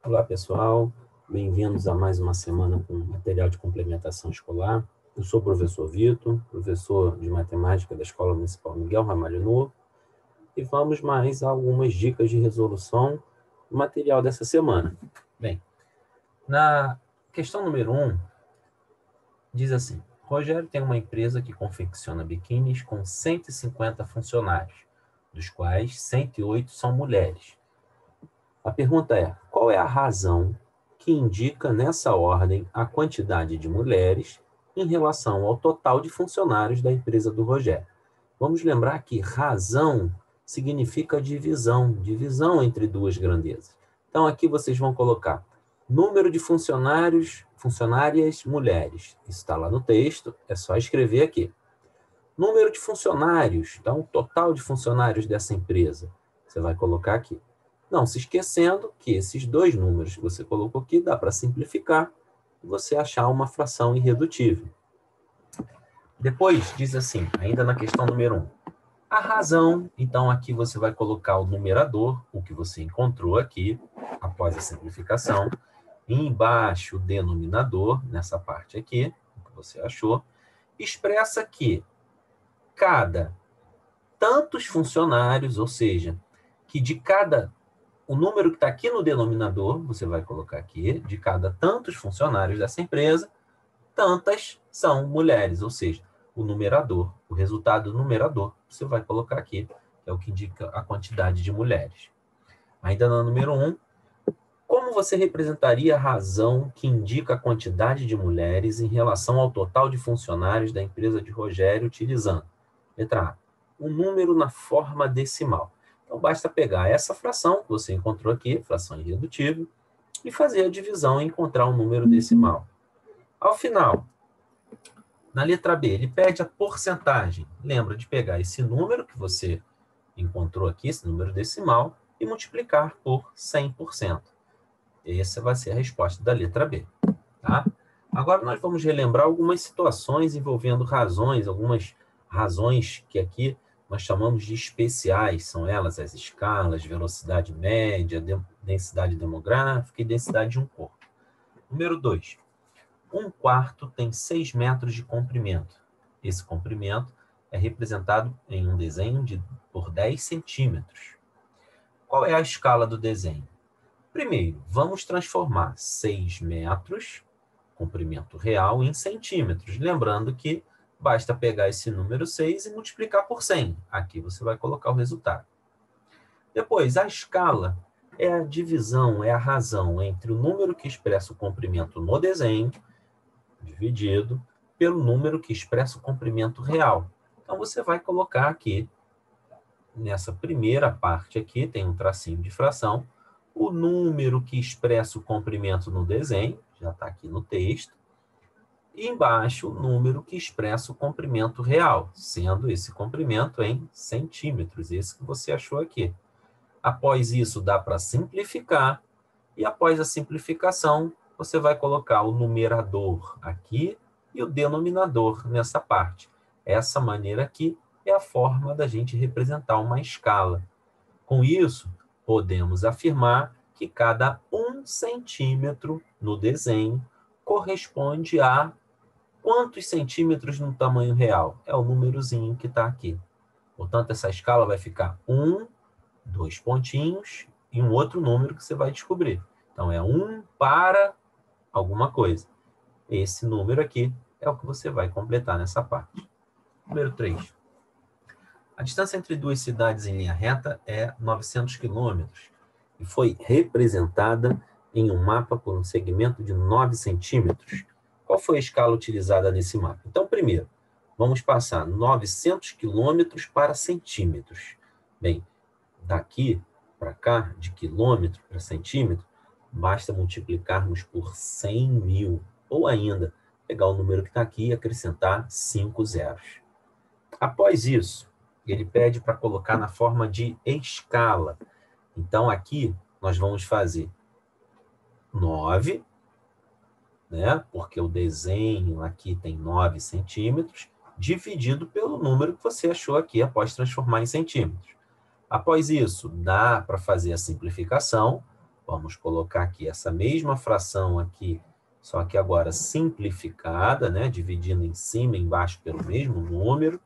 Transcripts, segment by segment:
Olá, pessoal. Bem-vindos a mais uma semana com material de complementação escolar. Eu sou o professor Vitor, professor de matemática da Escola Municipal Miguel Ramalho Novo, e vamos mais a algumas dicas de resolução do material dessa semana. Bem, na questão número 1, diz assim: Rogério tem uma empresa que confecciona biquínis com 150 funcionários, dos quais 108 são mulheres. A pergunta é: qual é a razão que indica nessa ordem a quantidade de mulheres em relação ao total de funcionários da empresa do Rogério? Vamos lembrar que razão significa divisão, divisão entre duas grandezas. Então, aqui vocês vão colocar número de funcionários, funcionárias mulheres. Isso está lá no texto, é só escrever aqui. Número de funcionários, então, o total de funcionários dessa empresa. Você vai colocar aqui. Não se esquecendo que esses dois números que você colocou aqui dá para simplificar e você achar uma fração irredutível. Depois, diz assim, ainda na questão número 1, a razão, então aqui você vai colocar o numerador, o que você encontrou aqui, após a simplificação, e embaixo o denominador, nessa parte aqui, o que você achou, expressa que cada tantos funcionários, ou seja, que de cada, o número que está aqui no denominador, você vai colocar aqui, de cada tantos funcionários dessa empresa, tantas são mulheres, ou seja, o numerador, o resultado do numerador, você vai colocar aqui, que é o que indica a quantidade de mulheres. Ainda no número 1, como você representaria a razão que indica a quantidade de mulheres em relação ao total de funcionários da empresa de Rogério utilizando? Letra A, um número na forma decimal. Então, basta pegar essa fração que você encontrou aqui, fração irredutível, e fazer a divisão e encontrar um número decimal. Ao final, na letra B, ele pede a porcentagem. Lembra de pegar esse número que você encontrou aqui, esse número decimal, e multiplicar por 100%. Essa vai ser a resposta da letra B. Tá? Agora nós vamos relembrar algumas situações envolvendo razões, algumas razões que aqui nós chamamos de especiais, são elas as escalas, velocidade média, densidade demográfica e densidade de um corpo. Número 2. Um quarto tem 6 metros de comprimento. Esse comprimento é representado em um desenho por 10 centímetros. Qual é a escala do desenho? Primeiro, vamos transformar 6 metros, comprimento real, em centímetros. Lembrando que basta pegar esse número 6 e multiplicar por 100. Aqui você vai colocar o resultado. Depois, a escala é a divisão, é a razão entre o número que expressa o comprimento no desenho, dividido, pelo número que expressa o comprimento real. Então, você vai colocar aqui, nessa primeira parte aqui, tem um tracinho de fração, o número que expressa o comprimento no desenho, já está aqui no texto, e embaixo o número que expressa o comprimento real, sendo esse comprimento em centímetros, esse que você achou aqui. Após isso, dá para simplificar, e após a simplificação, você vai colocar o numerador aqui e o denominador nessa parte. Essa maneira aqui é a forma da gente representar uma escala. Com isso, podemos afirmar que cada 1 centímetro no desenho corresponde a quantos centímetros no tamanho real? É o númerozinho que está aqui. Portanto, essa escala vai ficar 1, 2 pontinhos e um outro número que você vai descobrir. Então, é 1 para alguma coisa. Esse número aqui é o que você vai completar nessa parte. Número 3. A distância entre duas cidades em linha reta é 900 quilômetros e foi representada em um mapa por um segmento de 9 centímetros. Qual foi a escala utilizada nesse mapa? Então, primeiro, vamos passar 900 quilômetros para centímetros. Bem, daqui para cá, de quilômetro para centímetro, basta multiplicarmos por 100 mil, ou ainda, pegar o número que está aqui e acrescentar 5 zeros. Após isso, ele pede para colocar na forma de escala. Então, aqui, nós vamos fazer 9, né? Porque o desenho aqui tem 9 centímetros, dividido pelo número que você achou aqui após transformar em centímetros. Após isso, dá para fazer a simplificação, Vamos colocar aqui essa mesma fração aqui, só que agora simplificada, né? Dividindo em cima e embaixo pelo mesmo número.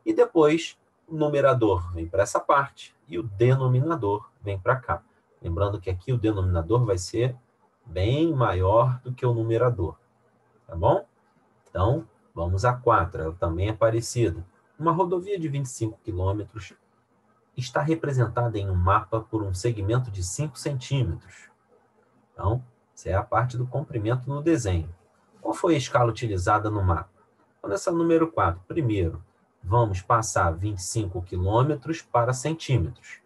E depois o numerador vem para essa parte e o denominador vem para cá. Lembrando que aqui o denominador vai ser bem maior do que o numerador. Tá bom? Então, vamos a 4. Ela também é parecida. Uma rodovia de 25 quilômetros está representada em um mapa por um segmento de 5 centímetros. Então, essa é a parte do comprimento no desenho. Qual foi a escala utilizada no mapa? Olha essa número 4. Primeiro, vamos passar 25 quilômetros para centímetros.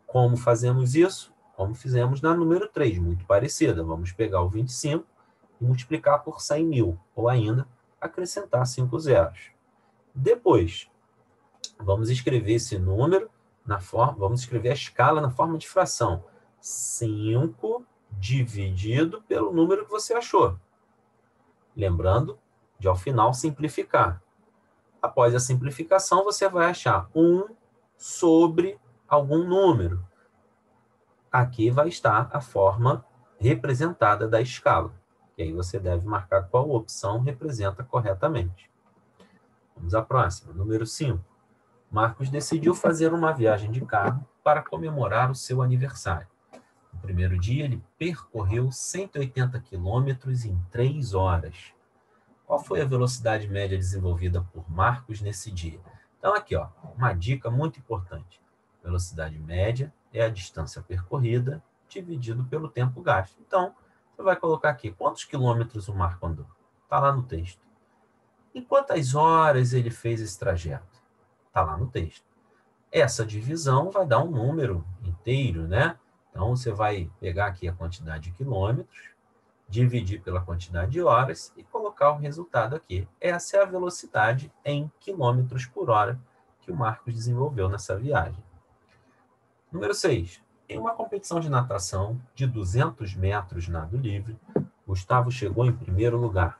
Como fazemos isso? Como fizemos na número 3, muito parecida. Vamos pegar o 25 e multiplicar por 100 mil, ou ainda acrescentar 5 zeros. Depois, vamos escrever esse número vamos escrever a escala na forma de fração. 5 dividido pelo número que você achou. Lembrando de, ao final, simplificar. Após a simplificação, você vai achar 1 sobre algum número. Aqui vai estar a forma representada da escala. E aí você deve marcar qual opção representa corretamente. Vamos à próxima, número 5. Marcos decidiu fazer uma viagem de carro para comemorar o seu aniversário. No primeiro dia, ele percorreu 180 quilômetros em 3 horas. Qual foi a velocidade média desenvolvida por Marcos nesse dia? Então, aqui, ó, uma dica muito importante. Velocidade média é a distância percorrida dividido pelo tempo gasto. Então, você vai colocar aqui quantos quilômetros o Marco andou. Está lá no texto. Em quantas horas ele fez esse trajeto? Está lá no texto. Essa divisão vai dar um número inteiro, né? Então, você vai pegar aqui a quantidade de quilômetros, dividir pela quantidade de horas e colocar o resultado aqui. Essa é a velocidade em quilômetros por hora que o Marcos desenvolveu nessa viagem. Número 6. Em uma competição de natação de 200 metros nado livre, Gustavo chegou em primeiro lugar,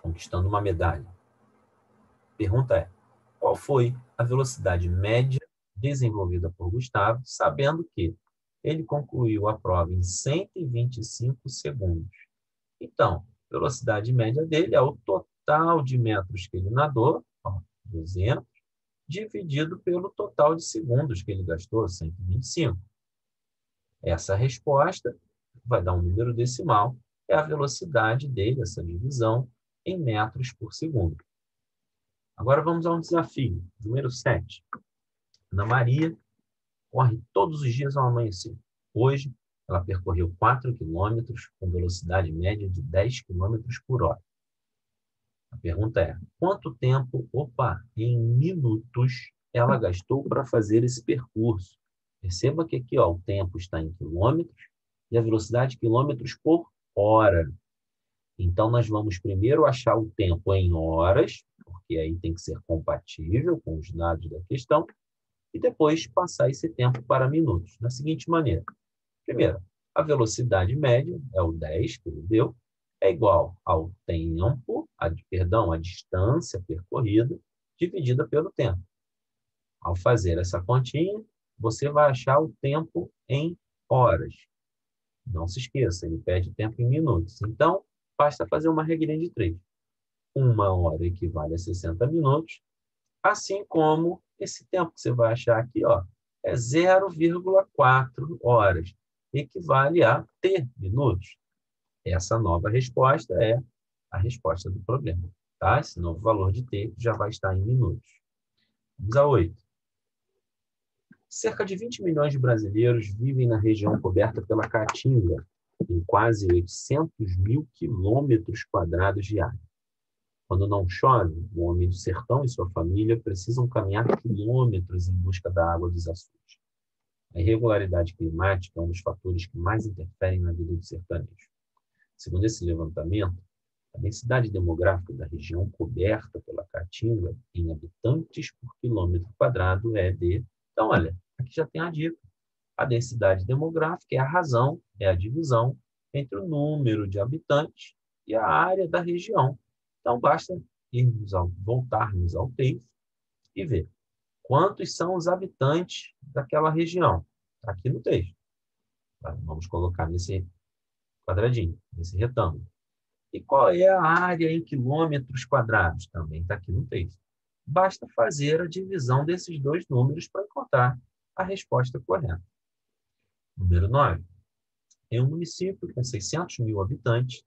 conquistando uma medalha. Pergunta é, qual foi a velocidade média desenvolvida por Gustavo, sabendo que ele concluiu a prova em 125 segundos? Então, a velocidade média dele é o total de metros que ele nadou, 200, dividido pelo total de segundos que ele gastou, 125. Essa resposta vai dar um número decimal, é a velocidade dele, essa divisão, em metros por segundo. Agora vamos a um desafio, número 7. Ana Maria corre todos os dias ao amanhecer. Hoje, ela percorreu 4 quilômetros com velocidade média de 10 quilômetros por hora. A pergunta é, quanto tempo, em minutos, ela gastou para fazer esse percurso? Perceba que aqui, ó, o tempo está em quilômetros e a velocidade quilômetros por hora. Então, nós vamos primeiro achar o tempo em horas, porque aí tem que ser compatível com os dados da questão, e depois passar esse tempo para minutos, da seguinte maneira. Primeiro, a velocidade média, é o 10 que ele deu, é igual ao tempo, a distância percorrida, dividida pelo tempo. Ao fazer essa continha, você vai achar o tempo em horas. Não se esqueça, ele pede tempo em minutos. Então, basta fazer uma regrinha de 3. 1 hora equivale a 60 minutos, assim como esse tempo que você vai achar aqui, ó, é 0,4 horas, equivale a t minutos. Essa nova resposta é a resposta do problema. Tá? Esse novo valor de t já vai estar em minutos. Vamos a 8. Cerca de 20 milhões de brasileiros vivem na região coberta pela Caatinga, em quase 800 mil quilômetros quadrados de área. Quando não chove, o homem do sertão e sua família precisam caminhar quilômetros em busca da água dos açudes. A irregularidade climática é um dos fatores que mais interferem na vida do sertanejo. Segundo esse levantamento, a densidade demográfica da região coberta pela Caatinga em habitantes por quilômetro quadrado é de... Então, olha, aqui já tem a dica. A densidade demográfica é a razão, é a divisão entre o número de habitantes e a área da região. Então, basta voltarmos ao texto e ver quantos são os habitantes daquela região. Está aqui no texto. Vamos colocar nesse quadradinho, nesse retângulo. E qual é a área em quilômetros quadrados? Também está aqui no texto. Basta fazer a divisão desses dois números para encontrar a resposta correta. Número 9. Em um município com 600 mil habitantes,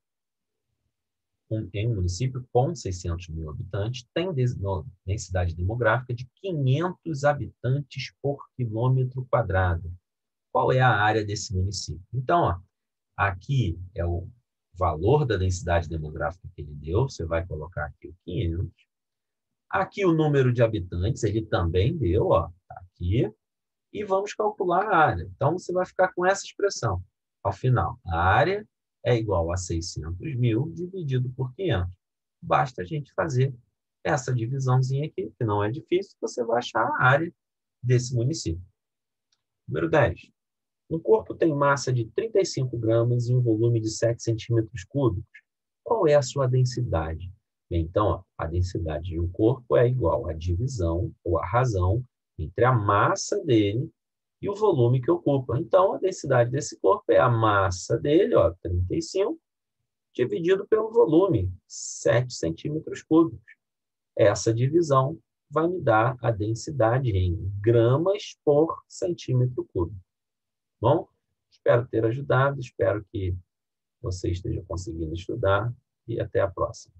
tem densidade demográfica de 500 habitantes por quilômetro quadrado. Qual é a área desse município? Então, ó, aqui é o valor da densidade demográfica que ele deu, você vai colocar aqui o 500. Aqui o número de habitantes, ele também deu, ó, tá aqui. E vamos calcular a área. Então, você vai ficar com essa expressão. Ao final, a área é igual a 600 mil dividido por 500. Basta a gente fazer essa divisãozinha aqui, que não é difícil, você vai achar a área desse município. Número 10. Um corpo tem massa de 35 gramas e um volume de 7 centímetros cúbicos. Qual é a sua densidade? Bem, então, ó, a densidade de um corpo é igual à divisão, ou à razão, entre a massa dele e o volume que ocupa. Então, a densidade desse corpo é a massa dele, ó, 35, dividido pelo volume, 7 centímetros cúbicos. Essa divisão vai me dar a densidade em gramas por centímetro cúbico. Bom, espero ter ajudado, espero que você esteja conseguindo estudar e até a próxima.